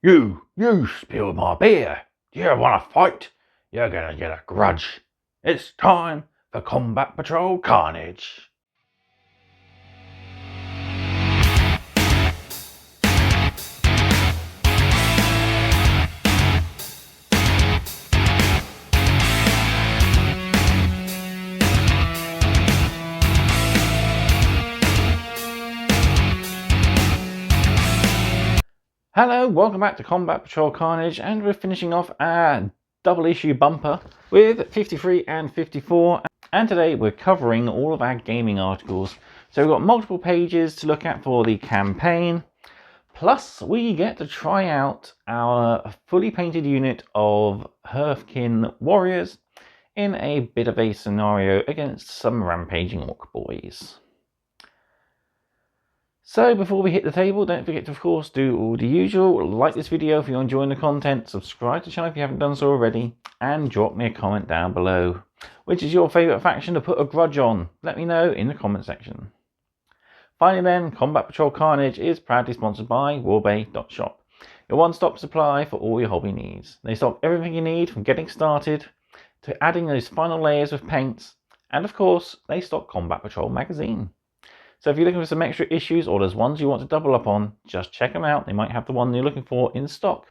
You spilled my beer. Do you want to fight? You're gonna get a grudge. It's time for Combat Patrol Carnage. Hello, welcome back to Combat Patrol Carnage, and we're finishing off our double issue bumper with 53 and 54, and today we're covering all of our gaming articles. So we've got multiple pages to look at for the campaign, plus we get to try out our fully painted unit of Hearthkyn Warriors in a bit of a scenario against some rampaging orc boys. So before we hit the table, don't forget to, of course, do all the usual. Like this video if you're enjoying the content, subscribe to the channel if you haven't done so already, and drop me a comment down below. Which is your favourite faction to put a grudge on? Let me know in the comment section. Finally then, Combat Patrol Carnage is proudly sponsored by warbay.shop. Your one-stop supply for all your hobby needs. They stock everything you need from getting started to adding those final layers of paints, and of course, they stock Combat Patrol magazine. So if you're looking for some extra issues or there's ones you want to double up on, just check them out. They might have the one you're looking for in stock,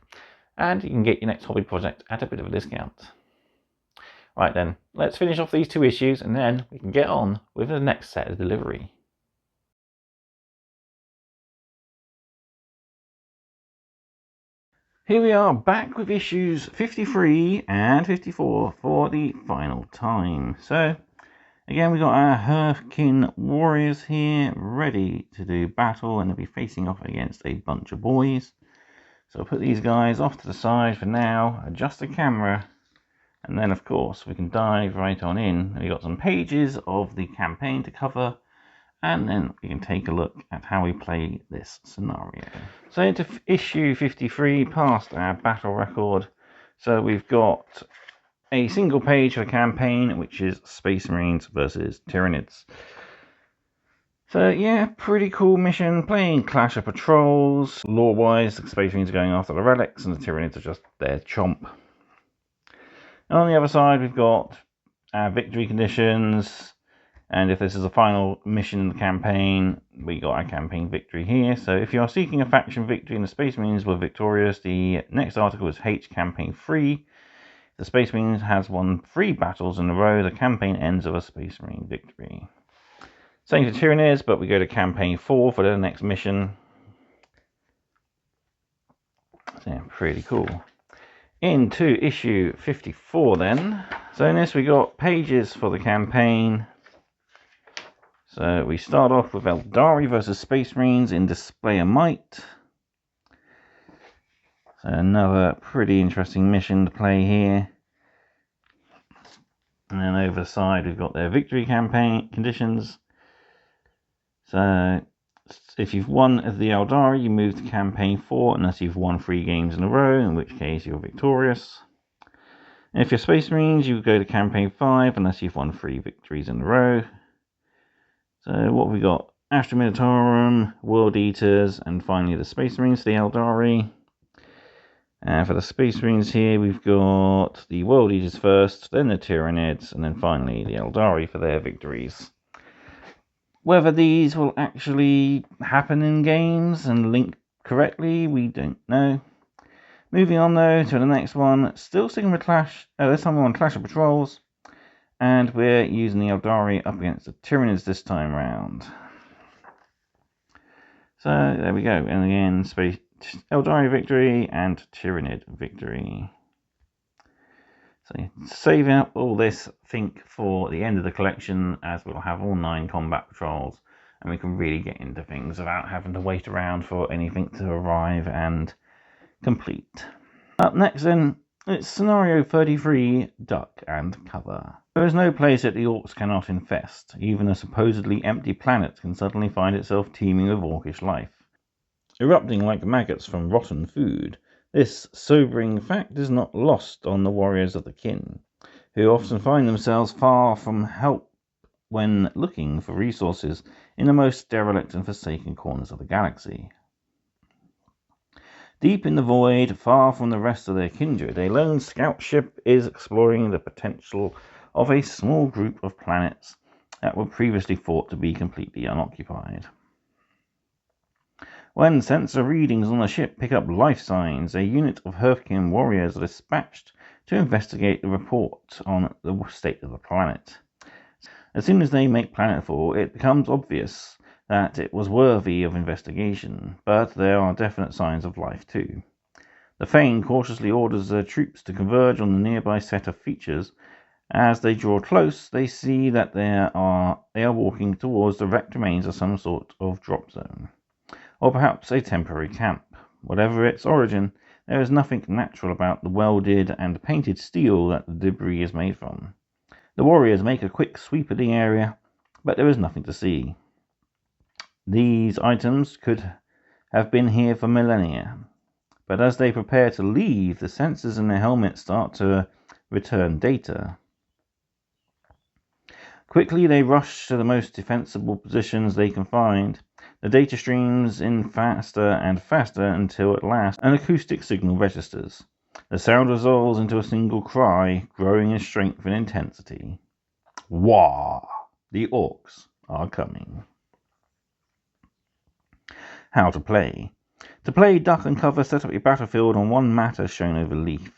and you can get your next hobby project at a bit of a discount. Right then, let's finish off these two issues and then we can get on with the next set of delivery. Here we are back with issues 53 and 54 for the final time. So again, we've got our Hearthkyn Warriors here, ready to do battle, and they'll be facing off against a bunch of boys. So I'll put these guys off to the side for now, adjust the camera, and then of course we can dive right on in. We've got some pages of the campaign to cover, and then we can take a look at how we play this scenario. So into issue 53, past our battle record. So we've got a single page for the campaign, which is Space Marines versus Tyranids. So yeah, pretty cool mission, playing Clash of Patrols. Lore-wise, the Space Marines are going after the relics, and the Tyranids are just their chomp. And on the other side, we've got our victory conditions, and if this is the final mission in the campaign, we got our campaign victory here. So if you are seeking a faction victory and the Space Marines were victorious, the next article is H Campaign 3. The Space Marine has won 3 battles in a row. The campaign ends with a Space Marine victory. Same for Tyranids, but we go to Campaign 4 for the next mission. So yeah, pretty cool. Into issue 54 then. So in this we got pages for the campaign. So we start off with Eldari versus Space Marines in Display of Might. So another pretty interesting mission to play here. And then over the side we've got their victory campaign conditions. So if you've won as the Eldari, you move to campaign 4 unless you've won 3 games in a row, in which case you're victorious. And if you're Space Marines, you go to campaign 5 unless you've won 3 victories in a row. So what have we got? Astra Militarum, World Eaters, and finally the Space Marines, the Eldari. And for the Space Marines here, we've got the World Eaters first, then the Tyranids, and then finally the Eldari for their victories. Whether these will actually happen in games and link correctly, we don't know. Moving on though to the next one, still sticking with Clash, this time we're on Clash of Patrols, and we're using the Eldari up against the Tyranids this time round. So there we go, and again, Eldari victory and Tyranid victory. So saving up all this, think, for the end of the collection, as we'll have all 9 combat patrols, and we can really get into things without having to wait around for anything to arrive and complete. Up next then, it's scenario 33, Duck and Cover. There is no place that the orcs cannot infest. Even a supposedly empty planet can suddenly find itself teeming with orcish life, erupting like maggots from rotten food. This sobering fact is not lost on the warriors of the kin, who often find themselves far from help when looking for resources in the most derelict and forsaken corners of the galaxy. Deep in the void, far from the rest of their kindred, a lone scout ship is exploring the potential of a small group of planets that were previously thought to be completely unoccupied. When sensor readings on the ship pick up life signs, a unit of Hearthkyn Warriors are dispatched to investigate the report on the state of the planet. As soon as they make planetfall, it becomes obvious that it was worthy of investigation, but there are definite signs of life too. The Thane cautiously orders their troops to converge on the nearby set of features. As they draw close, they see that they are walking towards the wrecked remains of some sort of drop zone, or perhaps a temporary camp. Whatever its origin, there is nothing natural about the welded and painted steel that the debris is made from. The warriors make a quick sweep of the area, but there is nothing to see. These items could have been here for millennia, but as they prepare to leave, the sensors in their helmets start to return data. Quickly they rush to the most defensible positions they can find. The data streams in faster and faster until at last an acoustic signal registers. The sound resolves into a single cry, growing in strength and intensity. Wah! The orcs are coming. How to play. To play duck and cover, set up your battlefield on one mat as shown over leaf.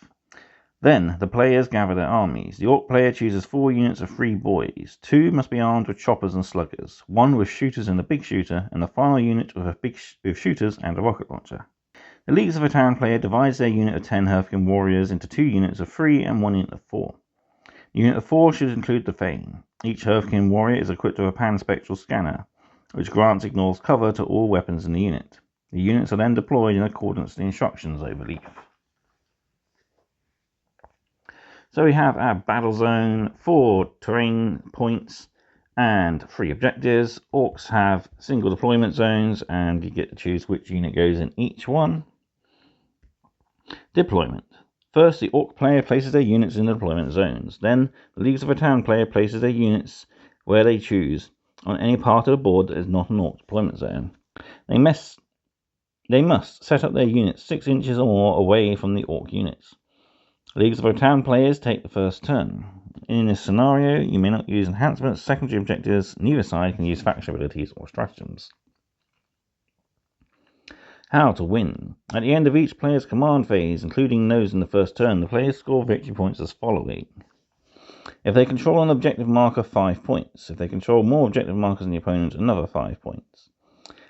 Then the players gather their armies. The orc player chooses 4 units of 3 boys. 2 must be armed with choppers and sluggers, 1 with shooters and a big shooter, and the final unit with shooters and a rocket launcher. The Leagues of a Town player divides their unit of 10 Hearthkyn Warriors into 2 units of 3 and 1 unit of 4. The unit of 4 should include the Thane. Each Hearthkyn Warrior is equipped with a pan-spectral scanner, which grants ignores cover to all weapons in the unit. The units are then deployed in accordance to the instructions over leaf. So we have our battle zone, 4 terrain points and 3 objectives. Orcs have single deployment zones and you get to choose which unit goes in each one. Deployment. First, the orc player places their units in the deployment zones. Then, the Leagues of a Town player places their units where they choose on any part of the board that is not an orc deployment zone. They must set up their units 6 inches or more away from the orc units. Leagues of a Town players take the first turn. In this scenario, you may not use enhancements, secondary objectives, neither side can use faction abilities or stratagems. How to win. At the end of each player's command phase, including those in the first turn, the players score victory points as following. If they control an objective marker, 5 points. If they control more objective markers than the opponent, another 5 points.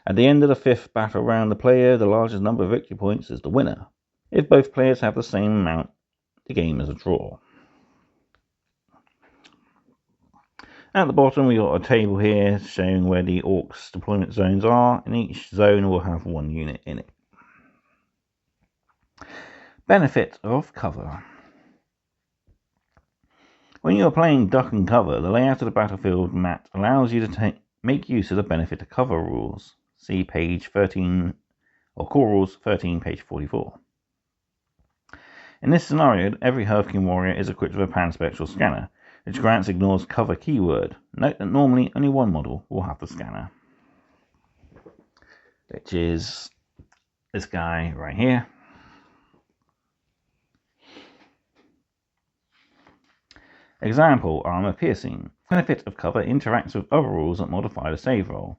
At the end of the 5th battle round, the player with the largest number of victory points is the winner. If both players have the same amount, the game is a draw. At the bottom we got a table here showing where the orcs deployment zones are, and each zone will have 1 unit in it. Benefit of cover. When you are playing duck and cover, the layout of the battlefield mat allows you to make use of the benefit of cover rules. See page 13 or core rules 13, page 44. In this scenario, every Hearthkyn Warrior is equipped with a pan-spectral scanner, which grants ignores cover keyword. Note that normally only one model will have the scanner, which is this guy right here. Example, armor piercing. Benefit of cover interacts with other rules that modify the save roll.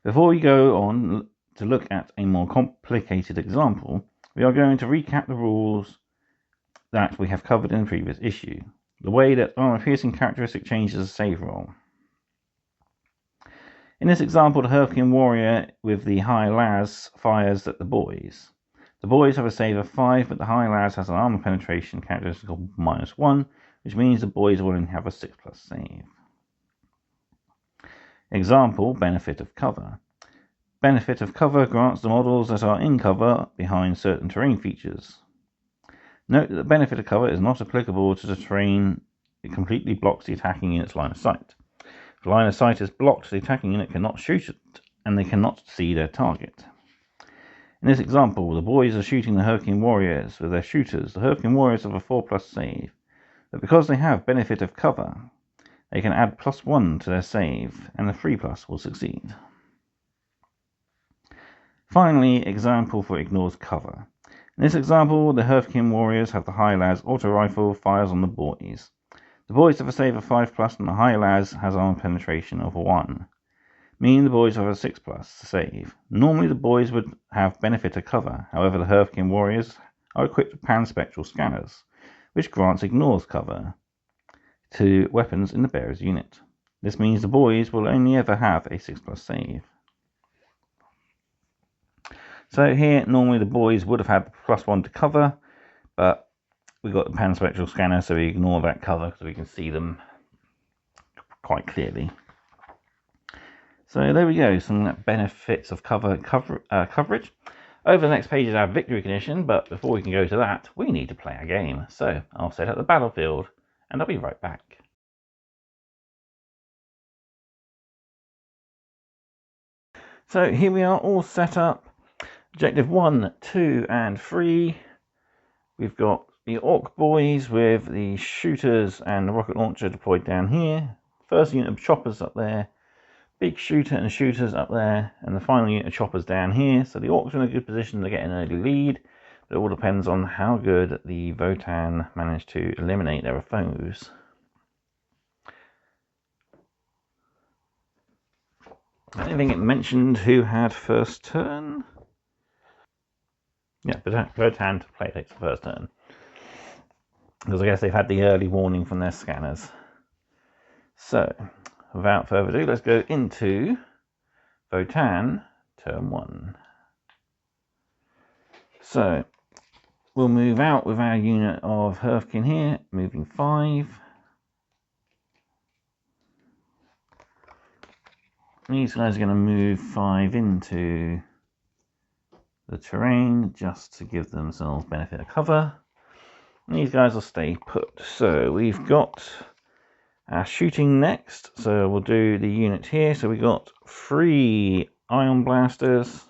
Before we go on to look at a more complicated example, we are going to recap the rules that we have covered in the previous issue. The way that armor piercing characteristic changes a save roll. In this example, the Hearthkyn Warrior with the high las fires at the boys. The boys have a save of 5, but the high las has an armor penetration characteristic of -1, which means the boys will only have a 6+ save. Example, benefit of cover. Benefit of cover grants the models that are in cover behind certain terrain features. Note that the benefit of cover is not applicable to the terrain. It completely blocks the attacking unit's line of sight. If the line of sight is blocked, the attacking unit cannot shoot it, and they cannot see their target. In this example, the boys are shooting the Hearthkyn Warriors with their shooters. The Hearthkyn Warriors have a 4+ save, but because they have benefit of cover, they can add +1 to their save, and the 3+ will succeed. Finally, example for ignores cover. In this example, the Hearthkyn Warriors have the high las auto rifle fires on the boys. The boys have a save of 5+, and the high las has armor penetration of 1, meaning the boys have a 6+ to save. Normally the boys would have benefit of cover, however the Hearthkyn Warriors are equipped with panspectral scanners, which grants ignores cover to weapons in the bearer's unit. This means the boys will only ever have a 6+ save. So here, normally the boys would have had +1 to cover, but we've got the panspectral scanner, so we ignore that cover because we can see them quite clearly. So there we go, some benefits of coverage. Over the next page is our victory condition, but before we can go to that, we need to play a game. So I'll set up the battlefield, and I'll be right back. So here we are all set up. Objective 1, 2, and 3. We've got the Orc boys with the shooters and the rocket launcher deployed down here. First unit of choppers up there. Big shooter and shooters up there. And the final unit of choppers down here. So the Orcs are in a good position to get an early lead. But it all depends on how good the Votann manage to eliminate their foes. I don't think it mentioned who had first turn. Yeah, Votann to play takes the first turn. Because I guess they've had the early warning from their scanners. So, without further ado, let's go into Votann, turn 1. So, we'll move out with our unit of Hearthkyn here, moving 5. These guys are going to move 5 into the terrain just to give themselves benefit of cover. And these guys will stay put. So we've got our shooting next. So we'll do the unit here. So we've got 3 ion blasters,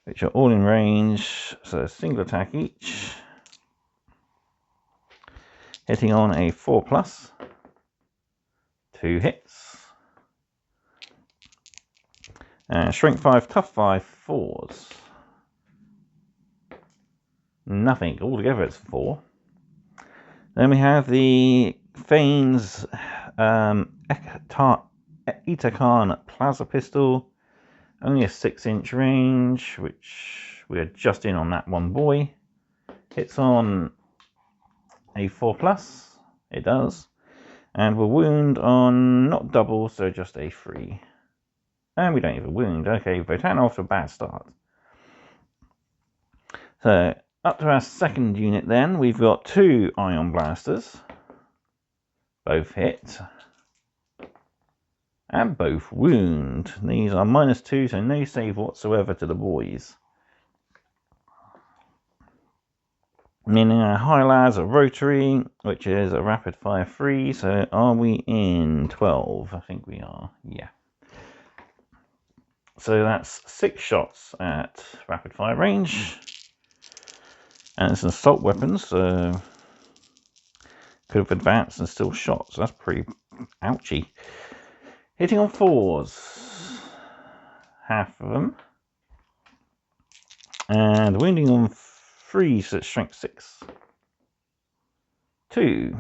which are all in range. So single attack each. Hitting on a 4+. 2 hits. And strength 5, tough 5, 4s. Nothing. Altogether it's 4. Then we have the Thane's Hearthkyn Plasma Pistol. Only a 6-inch range, which we're just in on that one boy. Hits on a 4+. It does. And we'll wound on not double, so just a 3. And we don't even wound. Okay, Votann off to a bad start. So, up to our second unit then, we've got 2 ion blasters. Both hit. And both wound. These are -2, so no save whatsoever to the boys. Meaning our high las are rotary, which is a rapid fire 3. So are we in 12? I think we are, yeah. So that's 6 shots at rapid fire range. And it's an assault weapon, so could have advanced and still shot. So that's pretty ouchy. Hitting on 4s. Half of them. And wounding on 3, so it's strength 6. 2.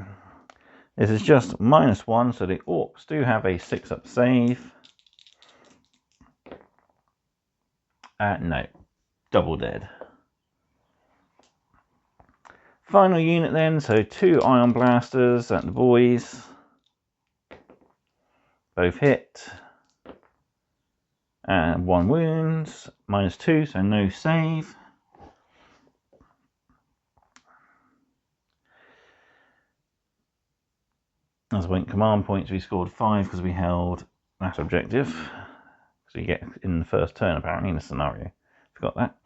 This is just -1, so the Orcs do have a 6-up save. No. Double dead. Final unit then, so 2 ion blasters at the boys. Both hit. And 1 wound. -2, so no save. As I went command points, we scored 5 because we held that objective. So you get in the first turn apparently in the scenario. Forgot that.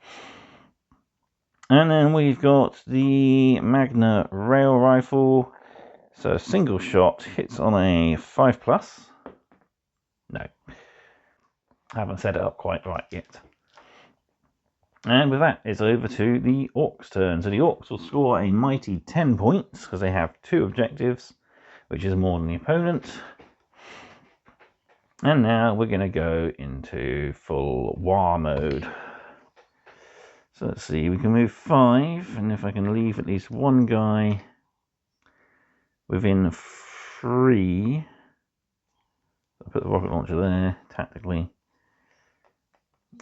And then we've got the Magna Rail Rifle. So a single shot hits on a 5+. No. I haven't set it up quite right yet. And with that, it's over to the Orcs' turn. So the Orcs will score a mighty 10 points because they have 2 objectives, which is more than the opponent. And now we're going to go into full war mode. So let's see, we can move 5, and if I can leave at least one guy within 3, I'll put the rocket launcher there, tactically.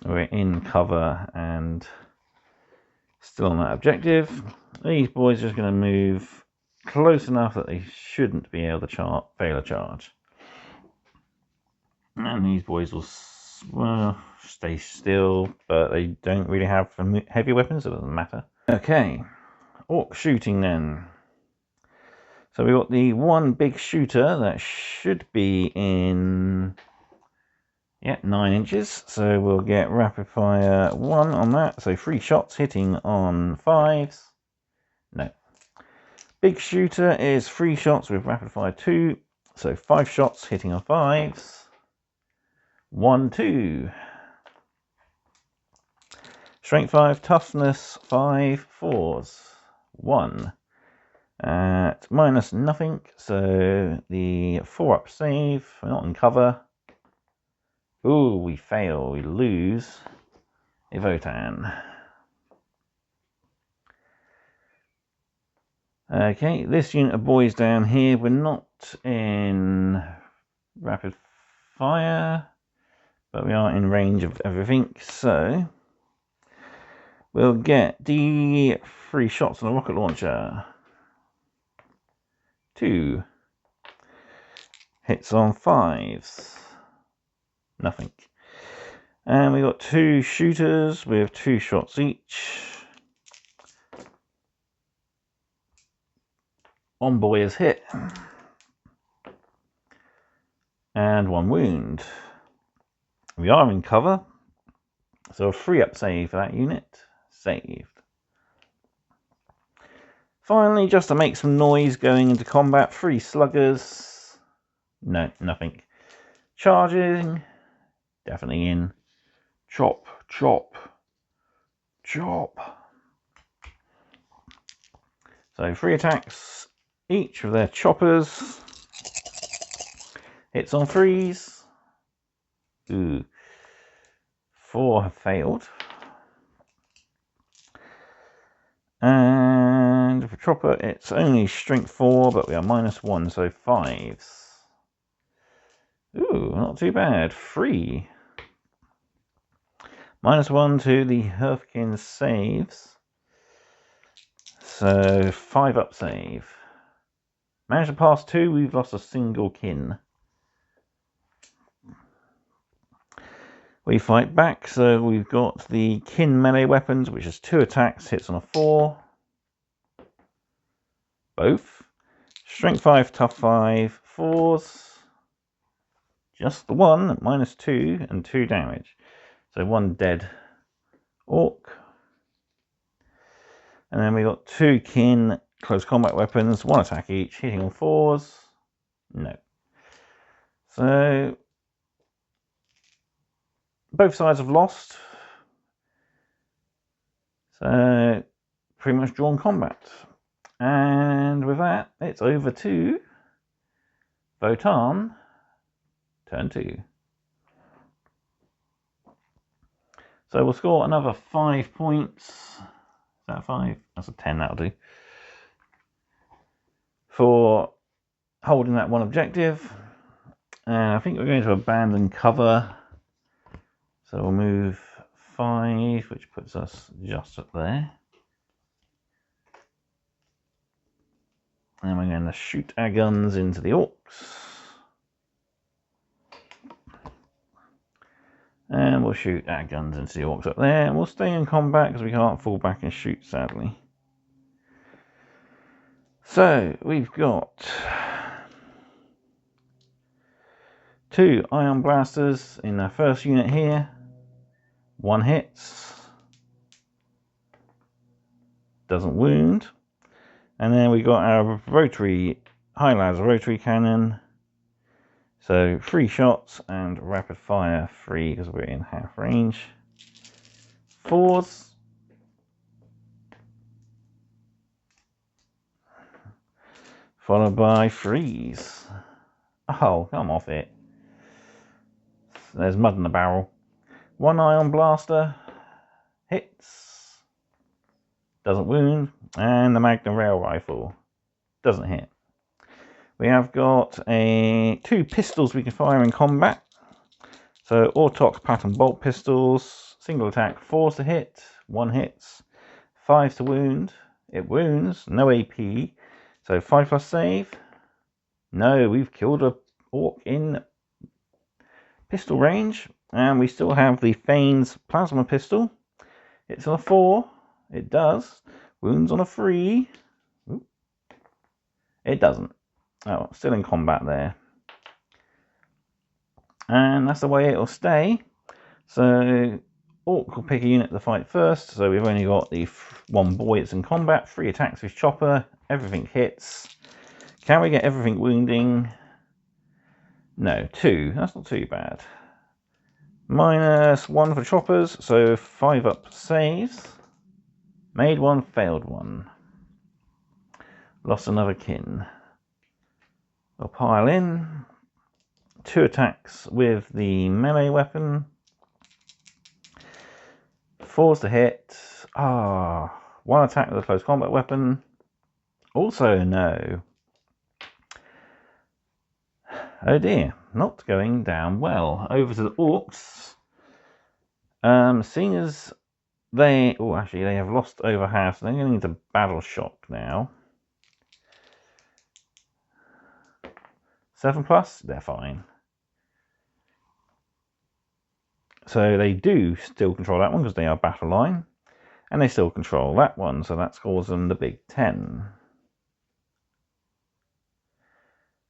We're in cover and still on that objective. These boys are just going to move close enough that they shouldn't be able to fail a charge. And these boys will, well, stay still, but they don't really have heavy weapons, so it doesn't matter. Okay, orc shooting then. So we've got the one big shooter that should be in, 9 inches. So we'll get rapid fire 1 on that. So 3 shots hitting on 5s. No. Big shooter is 3 shots with rapid fire 2. So 5 shots hitting on 5s. 1, 2. Strength 5, toughness 5, 4s. 1. At minus nothing, so the 4-up save, we're not in cover. Ooh, we fail, we lose a Votan. Okay, this unit of boys down here, we're not in rapid fire, but we are in range of everything, so we'll get the 3 shots on a rocket launcher. 2 hits on 5s, nothing. And we got 2 shooters with 2 shots each. One boy is hit, and 1 wound. We are in cover, so a 3-up save for that unit, saved. Finally, just to make some noise going into combat, 3 sluggers. No, nothing. Charging, definitely in. Chop, chop, chop. So 3 attacks, each of their choppers. Hits on 3s. Ooh. 4 have failed. And for chopper, it's only strength 4, but we are -1, so 5s. Ooh, not too bad. 3. -1 to the Hearthkyn saves. So 5-up save. Managed to pass 2, we've lost a single kin. We fight back, so we've got the kin melee weapons, which is 2 attacks, hits on a 4. Both. Strength 5, tough 5, 4s. Just the 1 at -2 and 2 damage. So 1 dead orc. And then we got 2 kin close combat weapons, 1 attack each, hitting on 4s. No. So both sides have lost. So pretty much drawn combat. And with that, it's over to Votan, turn 2. So we'll score another 5 points. Is that 5? That's a 10, that'll do. For holding that one objective. And I think we're going to abandon cover. So we'll move 5, which puts us just up there. And we're going to shoot our guns into the orcs. And we'll shoot our guns into the orcs up there. And we'll stay in combat because we can't fall back and shoot, sadly. So we've got 2 ion blasters in our first unit here. 1 hits. Doesn't wound. And then we got our rotary, high-las rotary cannon. So 3 shots and rapid fire 3 because we're in half range. 4s. Followed by 3s. Oh, come off it. There's mud in the barrel. 1 ion blaster. Hits. doesn't wound, and the Magnum Rail Rifle doesn't hit. We have got 2 pistols we can fire in combat. So Autox pattern bolt pistols, single attack, 4 to hit, 1 hits, 5 to wound. It wounds, no AP, so 5+ save. No, we've killed a orc in pistol range, and we still have the Fane's plasma pistol. It's on a 4, it does. Wounds on a 3. Ooh. It doesn't. Oh, still in combat there. And that's the way it'll stay. So Orc will pick a unit to fight first. So we've only got the 1 boy that's in combat, 3 attacks with chopper, everything hits. Can we get everything wounding? No, 2. That's not too bad. -1 for choppers, so 5 up saves. Made 1, failed 1. Lost another kin. We'll pile in. 2 attacks with the melee weapon. 4s to hit. 1 attack with a close combat weapon. Also no. Oh dear, not going down well. Over to the orcs. Seeing as they... Oh, actually, they have lost over half, so they're going into battle shock now. 7+, they're fine. So they do still control that one because they are battle line. And they still control that one, so that scores them the big 10.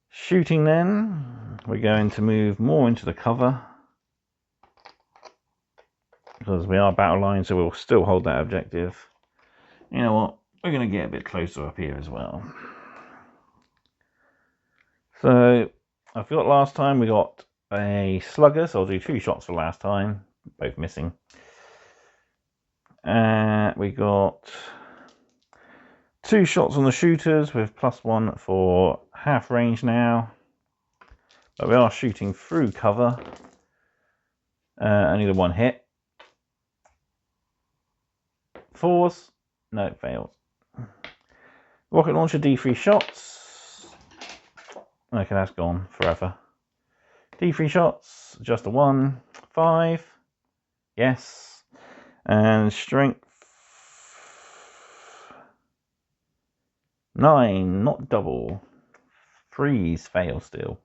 Shooting then, we're going to move more into the cover. Because we are battle line, so we'll still hold that objective. You know what, we're going to get a bit closer up here as well. So, I forgot last time we got a slugger, so I'll do 2 shots for last time, both missing. We got 2 shots on the shooters with +1 for half range now. But we are shooting through cover. Only the 1 hit. 4s. No, it fails. Rocket launcher, D3 shots. Okay, that's gone forever. D3 shots, just a 1. 5. Yes. And strength. 9, not double. 3s fail still.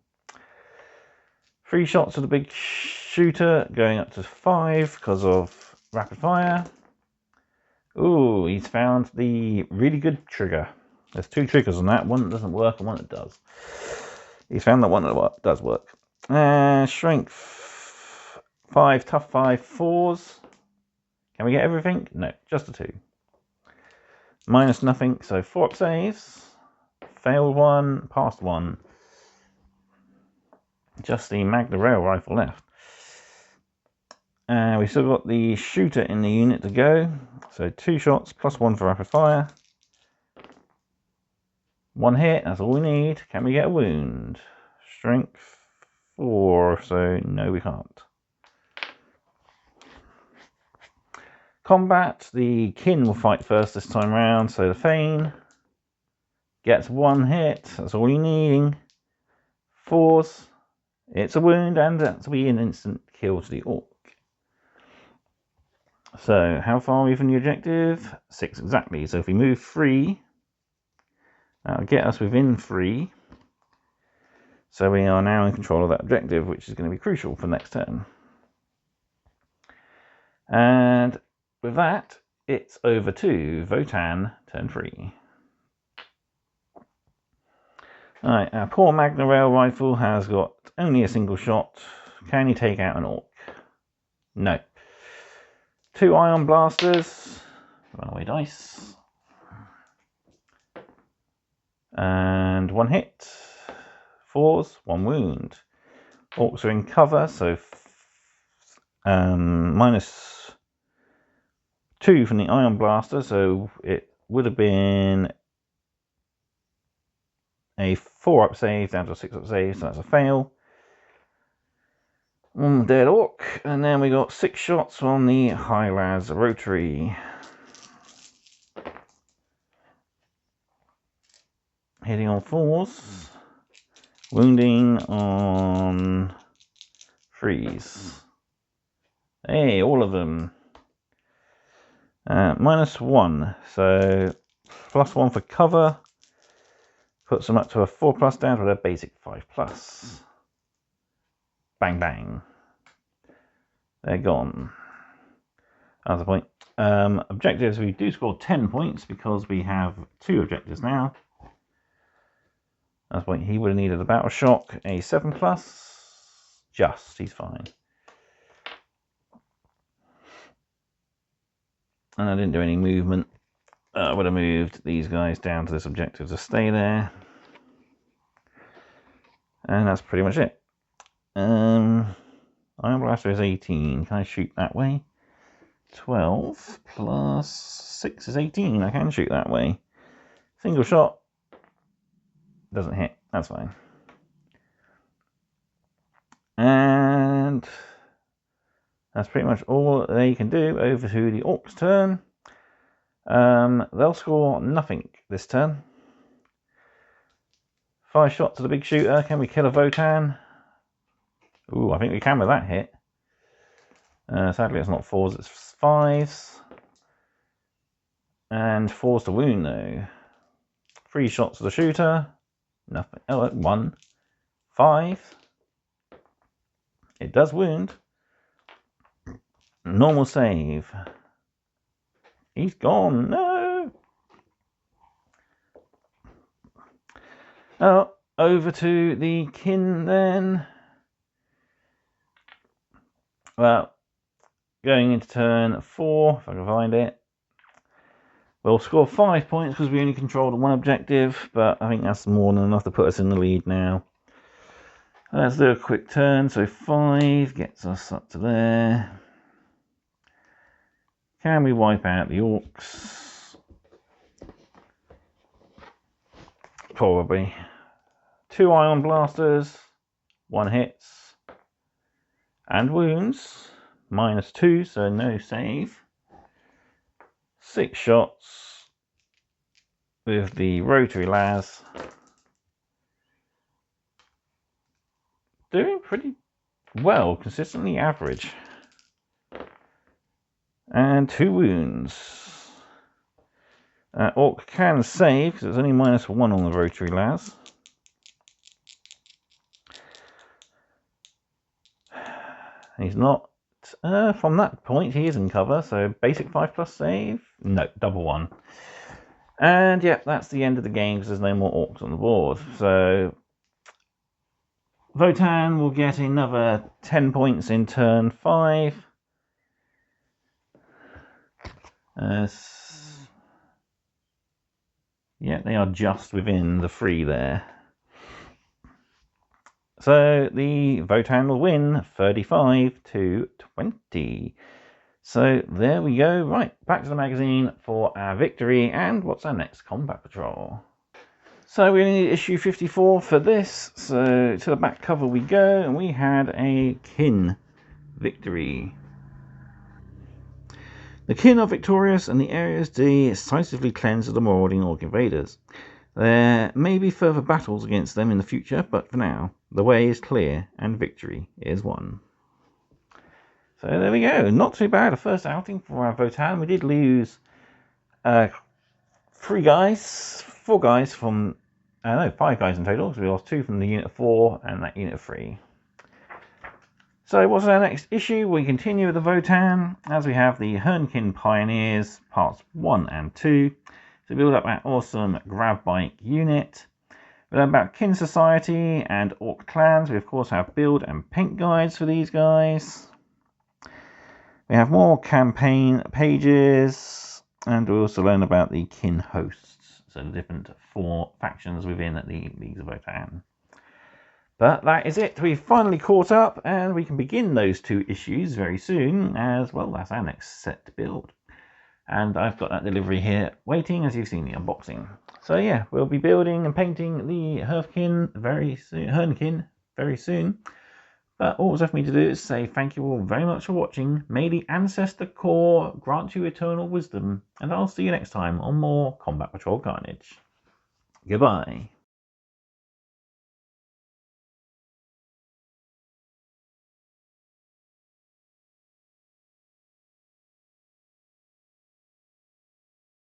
3 shots of the big shooter, going up to 5 because of rapid fire. Ooh, he's found the really good trigger. There's 2 triggers on that, one that doesn't work and one that does. He's found that one that does work. Strength 5, tough 5, 4s. Can we get everything? No, just a 2. Minus nothing, so 4 up saves. Failed 1, passed 1. Just the Magnum Rail Rifle left. We've still got the shooter in the unit to go. So 2 shots, +1 for rapid fire. 1 hit, that's all we need. Can we get a wound? Strength 4, so no we can't. Combat, the kin will fight first this time round, so the Fane gets 1 hit, that's all you need. 4s, it's a wound, and that's be an instant kill to the orc. So, how far are we from the objective? 6 exactly, so if we move 3, that'll get us within 3. So we are now in control of that objective, which is going to be crucial for next turn. And with that, it's over to Votan, turn 3. Alright, our poor Magnum Rail Rifle has got only a single shot. Can he take out an orc? No. 2 ion blasters. Runaway dice. And 1 hit. 4s, 1 wound. Orcs are in cover, so -2 from the ion blaster, so it would have been a 4 up save down to a 6 up save, so that's a fail. Dead orc, and then we got 6 shots on the High Lads Rotary. hitting on 4s, wounding on 3s. Hey, all of them. -1, so +1 for cover. Puts them up to a 4+ down to a basic 5+. Bang, bang. They're gone. That's the point. Objectives, we do score 10 points because we have 2 objectives now. That's the point. He would have needed a battle shock, a 7+. Just, he's fine. And I didn't do any movement. I would have moved these guys down to this objective to stay there. And that's pretty much it. Iron Blaster is 18. Can I shoot that way? 12 plus 6 is 18. I can shoot that way. Single shot. Doesn't hit. That's fine. And that's pretty much all they can do. Over to the Orcs' turn. They'll score nothing this turn. 5 shots to the big shooter. Can we kill a Votan? Ooh, I think we can with that hit. Sadly, it's not 4s, it's 5s. And 4s to wound, though. 3 shots to the shooter. Nothing. Oh, 1. 5. It does wound. Normal save. He's gone. No! Oh, over to the kin then. Well, going into turn 4, if I can find it. We'll score 5 points because we only controlled 1 objective, but I think that's more than enough to put us in the lead now. Let's do a quick turn. So 5 gets us up to there. Can we wipe out the Orcs? Probably. 2 Ion Blasters, 1 hits, and wounds. -2, so no save. 6 shots with the rotary las. Doing pretty well, consistently average. And 2 wounds. Orc can save because it's only -1 on the rotary las. He's not. From that point, he is in cover, so basic 5+ save. No, double 1. And yeah, that's the end of the game because there's no more Orcs on the board. So Votan will get another 10 points in turn 5. Yeah, they are just within the 3 there. So the Votan will win 35-20. So there we go. Right, back to the magazine for our victory. And what's our next combat patrol? So we only need issue 54 for this. So to the back cover we go. And we had a kin victory. The kin are victorious and the area is decisively cleansed of the marauding Orc invaders. There may be further battles against them in the future, but for now, the way is clear and victory is won. So there we go. Not too bad. A first outing for our Votan. We did lose 4 guys from... no, 5 guys in total. So we lost 2 from the unit of 4 and that unit of 3. So what's our next issue? We continue with the Votan as we have the Hearthkyn Pioneers parts 1 and 2. To build up our awesome grab bike unit. We learn about kin society and Orc clans. We of course have build and paint guides for these guys. We have more campaign pages, and we also learn about the kin hosts, so the different 4 factions within the Leagues of Votan. But that is it. We've finally caught up, and we can begin those 2 issues very soon, as well. That's our next set to build. And I've got that delivery here waiting, as you've seen the unboxing. So yeah, we'll be building and painting the Hearthkyn very soon. But all that's left for me to do is say thank you all very much for watching. May the Ancestor Core grant you eternal wisdom. And I'll see you next time on more Combat Patrol Carnage. Goodbye.